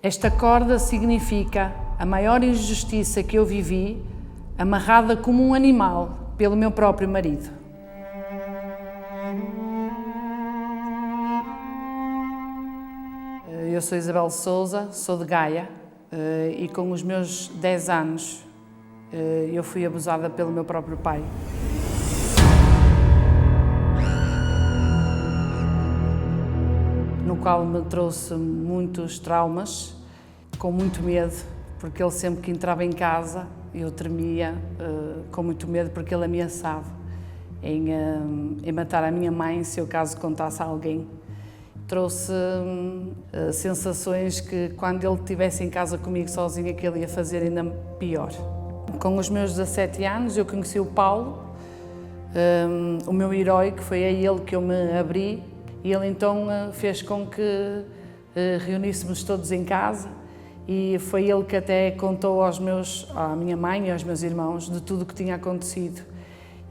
Esta corda significa a maior injustiça que eu vivi, amarrada como um animal pelo meu próprio marido. Eu sou Isabel Sousa, sou de Gaia e com os meus 10 anos eu fui abusada pelo meu próprio pai. No qual me trouxe muitos traumas, com muito medo, porque ele sempre que entrava em casa eu tremia, com muito medo, porque ele ameaçava em matar a minha mãe se eu caso contasse a alguém. Trouxe sensações que quando ele estivesse em casa comigo sozinho, que ele ia fazer ainda pior. Com os meus 17 anos eu conheci o Paulo, o meu herói, que foi a ele que eu me abri, e ele então fez com que reuníssemos todos em casa, e foi ele que até contou à minha mãe e aos meus irmãos de tudo o que tinha acontecido.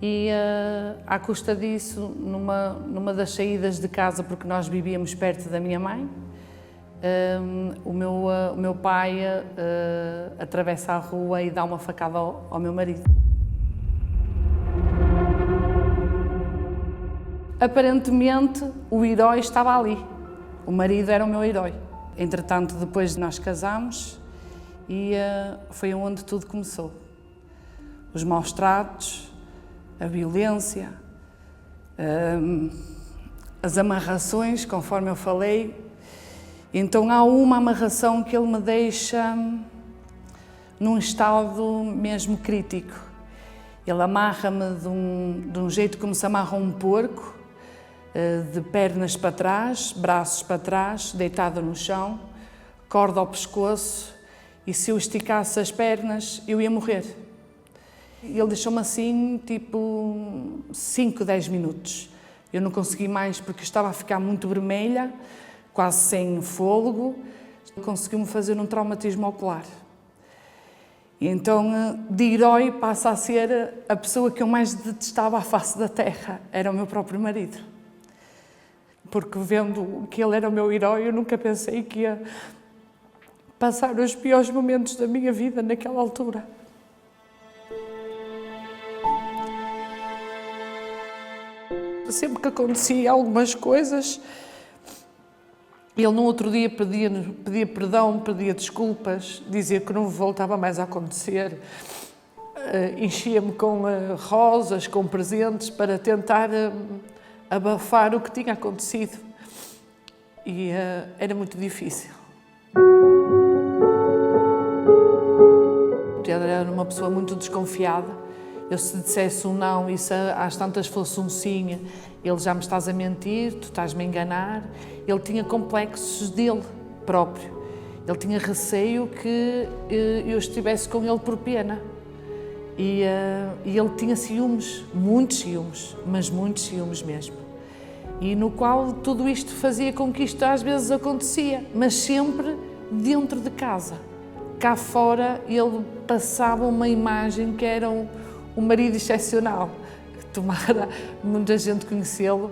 E à custa disso, numa das saídas de casa, porque nós vivíamos perto da minha mãe, o meu pai atravessa a rua e dá uma facada ao meu marido. Aparentemente, o herói estava ali. O marido era o meu herói. Entretanto, depois nós casámos e foi onde tudo começou. Os maus tratos, a violência, as amarrações, conforme eu falei. Então há uma amarração que ele me deixa num estado mesmo crítico. Ele amarra-me de um jeito como se amarra um porco, de pernas para trás, braços para trás, deitada no chão, corda ao pescoço, e se eu esticasse as pernas, eu ia morrer. Ele deixou-me assim, tipo, 5, 10 minutos. Eu não consegui mais porque estava a ficar muito vermelha, quase sem fôlego. Conseguiu-me fazer um traumatismo ocular. E então, de herói, passa a ser a pessoa que eu mais detestava à face da terra. Era o meu próprio marido. Porque vendo que ele era o meu herói, eu nunca pensei que ia passar os piores momentos da minha vida naquela altura. Sempre que acontecia algumas coisas, ele no outro dia pedia perdão, pedia desculpas, dizia que não voltava mais a acontecer, enchia-me com rosas, com presentes para tentar abafar o que tinha acontecido, e era muito difícil. Ele era uma pessoa muito desconfiada. Eu, se dissesse um não e se às tantas fosse um sim, ele: já me estás a mentir, tu estás-me a enganar. Ele tinha complexos dele próprio. Ele tinha receio que eu estivesse com ele por pena. E ele tinha ciúmes, muitos ciúmes, mas muitos ciúmes mesmo. E no qual tudo isto fazia com que isto às vezes acontecia, mas sempre dentro de casa. Cá fora ele passava uma imagem que era um marido excepcional. Tomara muita gente conhecê-lo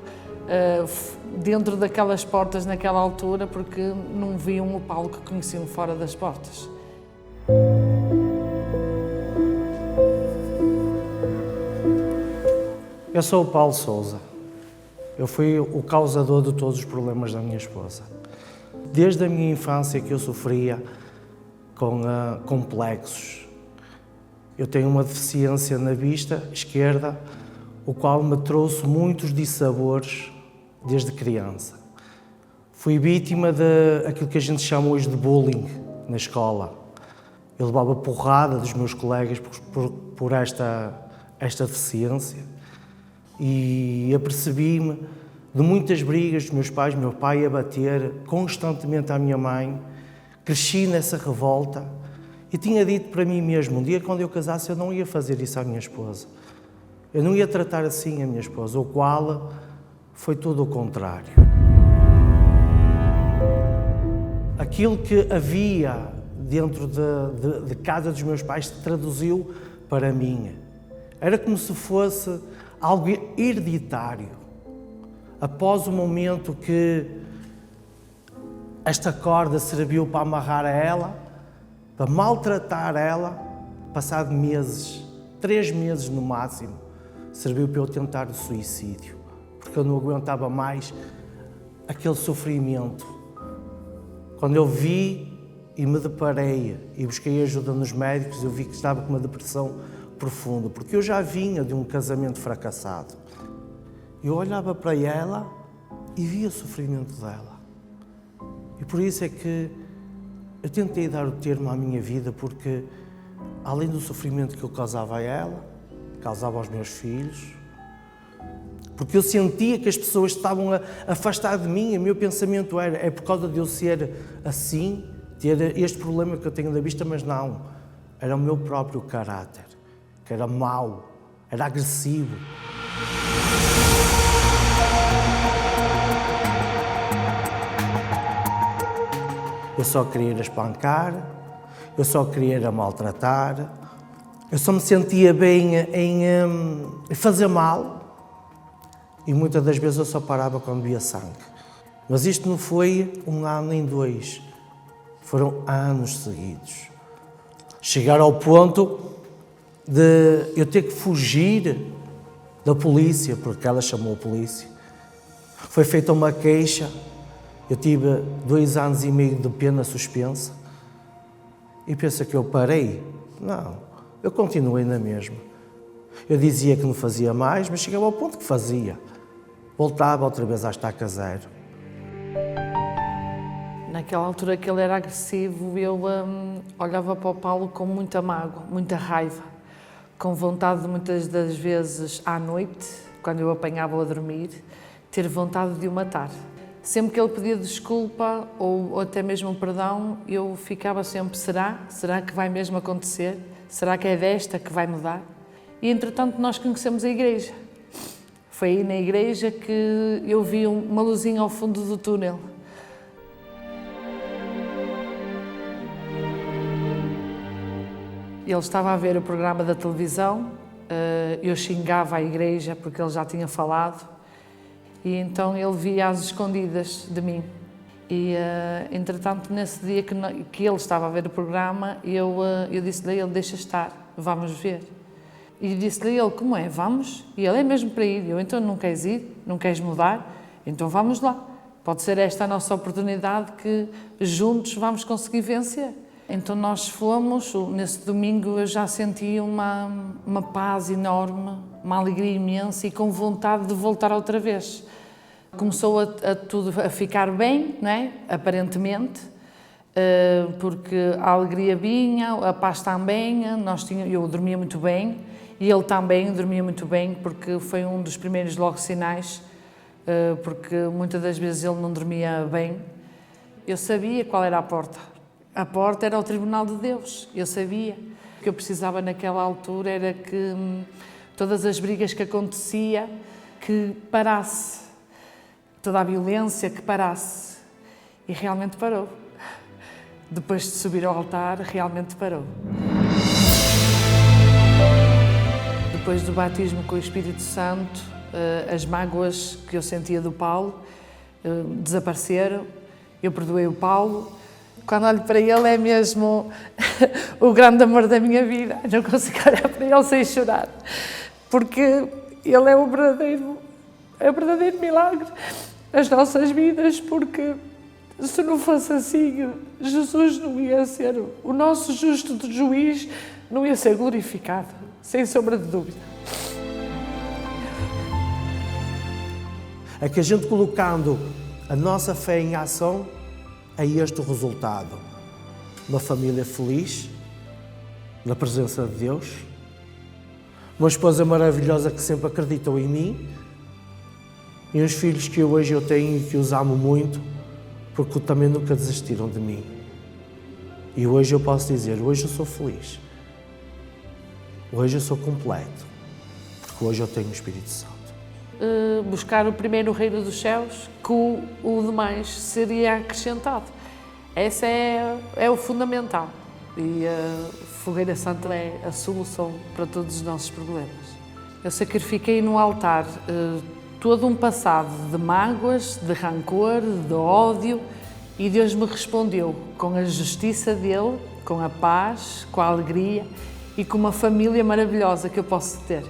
dentro daquelas portas naquela altura, porque não viam o Paulo que conheciam fora das portas. Eu sou o Paulo Sousa. Eu fui o causador de todos os problemas da minha esposa. Desde a minha infância que eu sofria com complexos. Eu tenho uma deficiência na vista esquerda, o qual me trouxe muitos dissabores desde criança. Fui vítima daquilo que a gente chama hoje de bullying na escola. Eu levava porrada dos meus colegas por esta deficiência. E apercebi-me de muitas brigas dos meus pais, meu pai a bater constantemente à minha mãe. Cresci nessa revolta e tinha dito para mim mesmo, um dia quando eu casasse eu não ia fazer isso à minha esposa. Eu não ia tratar assim a minha esposa, o qual foi tudo o contrário. Aquilo que havia dentro de casa dos meus pais se traduziu para mim. Era como se fosse algo hereditário. Após o momento que Esta corda serviu para amarrar a ela, para maltratar ela. Passado meses, 3 meses no máximo, serviu para eu tentar o suicídio, porque eu não aguentava mais aquele sofrimento. Quando eu vi e me deparei e busquei ajuda nos médicos, eu vi que estava com uma depressão profunda, porque eu já vinha de um casamento fracassado. Eu olhava para ela e via o sofrimento dela. E por isso é que eu tentei dar o termo à minha vida, porque além do sofrimento que eu causava a ela, causava aos meus filhos, porque eu sentia que as pessoas estavam a afastar de mim, e o meu pensamento era, é por causa de eu ser assim, ter este problema que eu tenho da vista, mas não, era o meu próprio caráter, que era mau, era agressivo. Eu só queria ir a espancar, eu só queria ir a maltratar, eu só me sentia bem em fazer mal, e muitas das vezes eu só parava quando via sangue. Mas isto não foi 1 ano nem 2, foram anos seguidos. Chegar ao ponto de eu ter que fugir da polícia, porque ela chamou a polícia. Foi feita uma queixa, eu tive 2 anos e meio de pena suspensa. E pensa que eu parei? Não, eu continuei na mesma. Eu dizia que não fazia mais, mas chegava ao ponto que fazia. Voltava outra vez à estaca zero. Naquela altura que ele era agressivo, eu olhava para o Paulo com muita mágoa, muita raiva, com vontade de muitas das vezes à noite, quando eu apanhava-o a dormir, ter vontade de o matar. Sempre que ele pedia desculpa ou até mesmo perdão, eu ficava sempre, será? Será que vai mesmo acontecer? Será que é desta que vai mudar? E entretanto nós conhecemos a igreja. Foi aí na igreja que eu vi uma luzinha ao fundo do túnel. Ele estava a ver o programa da televisão, eu xingava a igreja porque ele já tinha falado, e então ele via às escondidas de mim. E, entretanto, nesse dia que ele estava a ver o programa, eu disse-lhe a ele, deixa estar, vamos ver. E disse-lhe a ele, como é, vamos? E ele, é mesmo para ir. Eu, então não queres ir? Não queres mudar? Então vamos lá. Pode ser esta a nossa oportunidade que juntos vamos conseguir vencer. Então nós fomos, nesse domingo eu já senti uma paz enorme, uma alegria imensa e com vontade de voltar outra vez. Começou tudo a ficar bem, não é? Aparentemente, porque a alegria vinha, a paz também, eu dormia muito bem e ele também dormia muito bem, porque foi um dos primeiros logo sinais, porque muitas das vezes ele não dormia bem. Eu sabia qual era a porta. A porta era o Tribunal de Deus, eu sabia. O que eu precisava naquela altura era que todas as brigas que acontecia, que parasse. Toda a violência que parasse. E realmente parou. Depois de subir ao altar, realmente parou. Depois do batismo com o Espírito Santo, as mágoas que eu sentia do Paulo desapareceram. Eu perdoei o Paulo. Quando olho para ele é mesmo o grande amor da minha vida. Não consigo olhar para ele sem chorar, porque ele é o verdadeiro milagre das nossas vidas, porque se não fosse assim, Jesus não ia ser, o nosso justo juiz não ia ser glorificado, sem sombra de dúvida. É que a gente colocando a nossa fé em ação, é este o resultado. Uma família feliz, na presença de Deus, uma esposa maravilhosa que sempre acreditou em mim, e uns filhos que hoje eu tenho e que os amo muito, porque também nunca desistiram de mim. E hoje eu posso dizer, hoje eu sou feliz. Hoje eu sou completo, porque hoje eu tenho o Espírito Santo. Buscar o primeiro reino dos céus, que o demais seria acrescentado. Esse é o fundamental. E a Fogueira Santa é a solução para todos os nossos problemas. Eu sacrifiquei no altar todo um passado de mágoas, de rancor, de ódio, E Deus me respondeu com a justiça dele, com a paz, com a alegria e com uma família maravilhosa que eu posso ter.